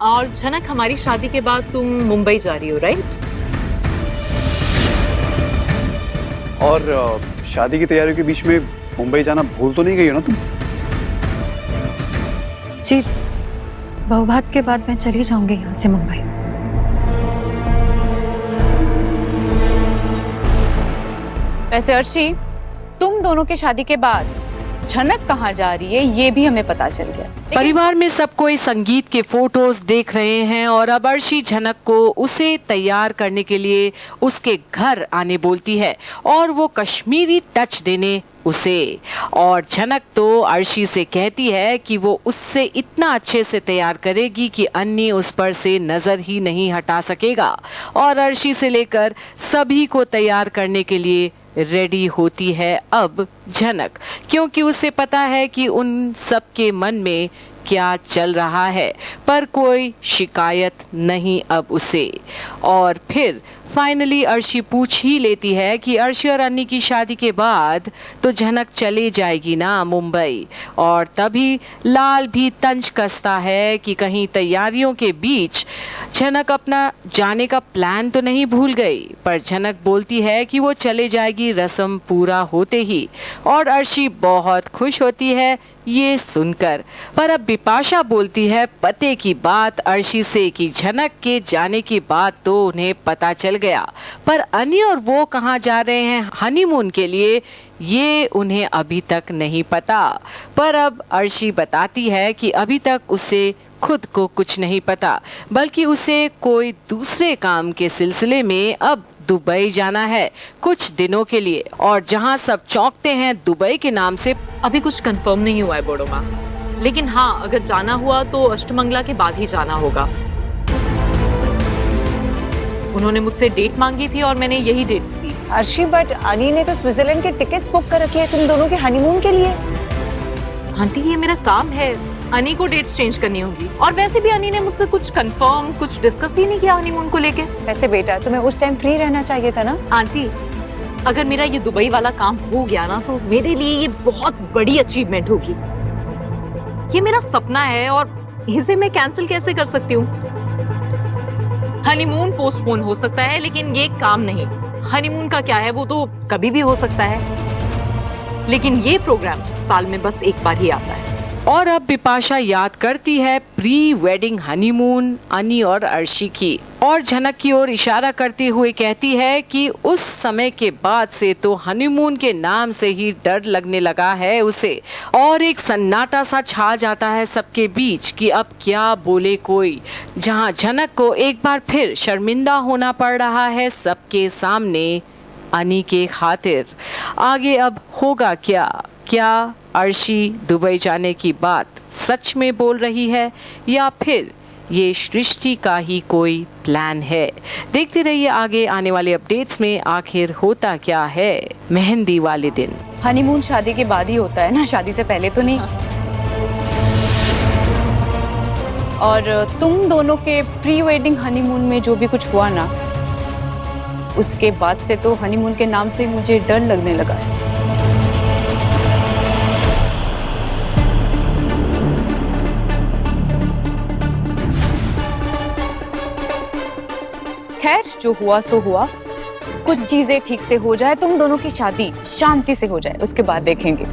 और झनक, हमारी शादी के बाद तुम मुंबई जा रही हो, राइट? और शादी की तैयारियों के बीच में मुंबई जाना भूल तो नहीं गई हो ना तुम? जी, बहुबात के बाद मैं चली जाऊंगी यहाँ से मुंबई। वैसे अर्शी, तुम दोनों की शादी के बाद झनक कहाँ जा रही है ये भी हमें पता चल गया। परिवार में सब कोई संगीत के फोटोज देख रहे हैं और अब अर्शी झनक को उसे तैयार करने के लिए उसके घर आने बोलती है और वो कश्मीरी टच देने उसे। और झनक तो अर्शी से कहती है कि वो उससे इतना अच्छे से तैयार करेगी कि अन्नी उस पर से नजर ही नहीं हटा सकेगा। और अर्शी से लेकर सभी को तैयार करने के लिए रेडी होती है अब झनक, क्योंकि उसे पता है कि उन सबके मन में क्या चल रहा है, पर कोई शिकायत नहीं अब उसे। और फिर फाइनली अर्शी पूछ ही लेती है कि अर्शी और अन्नी की शादी के बाद तो झनक चली जाएगी ना मुंबई। और तभी लाल भी तंज कसता है कि कहीं तैयारियों के बीच झनक अपना जाने का प्लान तो नहीं भूल गई। पर झनक बोलती है कि वो चले जाएगी रस्म पूरा होते ही, और अर्शी बहुत खुश होती है ये सुनकर। पर अब बिपाशा बोलती है पते की बात अर्शी से कि झनक के जाने की बात तो उन्हें पता चल गया, पर अन्नी और वो कहाँ जा रहे हैं हनीमून के लिए ये उन्हें अभी तक नहीं पता। पर अब अर्शी बताती है कि अभी तक उसे खुद को कुछ नहीं पता, बल्कि उसे कोई दूसरे काम के सिलसिले में अब दुबई जाना है कुछ दिनों के लिए। और जहां सब चौंकते हैं दुबई के नाम से। अभी कुछ कंफर्म नहीं हुआ है बोडो माँ, लेकिन हाँ, अगर जाना हुआ तो अष्टमंगला के बाद ही जाना होगा। उन्होंने मुझसे डेट मांगी थी और मैंने यही डेट्स दी। अर्शी, बट अनी ने तो स्विट्जरलैंड के टिकट्स बुक कर रखे हैं तुम दोनों के हनीमून के लिए। आंटी, ये मेरा काम है, अनी को डेट्स चेंज करनी होगी। और वैसे भी अनी ने मुझसे कुछ कंफर्म, कुछ डिस्कस ही नहीं किया हनीमून को लेके। वैसे बेटा, तुम्हें उस टाइम फ्री रहना चाहिए था ना। आंटी, अगर मेरा ये दुबई वाला काम हो गया ना तो मेरे लिए ये बहुत बड़ी अचीवमेंट होगी। ये मेरा सपना है और इसे मैं कैंसिल कैसे कर सकती हूँ? हनीमून पोस्टपोन हो सकता है, लेकिन ये काम नहीं। हनीमून का क्या है, वो तो कभी भी हो सकता है, लेकिन ये प्रोग्राम साल में बस एक बार ही आता है। और अब बिपाशा याद करती है प्री वेडिंग हनीमून अन्नी और अर्शी की, और झनक की ओर इशारा करते हुए कहती है कि उस समय के बाद से तो हनीमून के नाम से ही डर लगने लगा है उसे। और एक सन्नाटा सा छा जाता है सबके बीच कि अब क्या बोले कोई, जहां झनक को एक बार फिर शर्मिंदा होना पड़ रहा है सबके सामने अन्नी के खातिर। आगे अब होगा क्या अर्शी दुबई जाने की बात सच में बोल रही है या फिर ये सृष्टि का ही कोई प्लान है? देखते रहिए आगे आने वाले अपडेट्स में आखिर होता क्या है मेहंदी वाले दिन। हनीमून शादी के बाद ही होता है ना, शादी से पहले तो नहीं। और तुम दोनों के प्री वेडिंग हनीमून में जो भी कुछ हुआ ना, उसके बाद से तो हनीमून के नाम से मुझे डर लगने लगा है। खैर, जो हुआ सो हुआ। कुछ चीजें ठीक से हो जाए, तुम दोनों की शादी शांति से हो जाए, उसके बाद देखेंगे।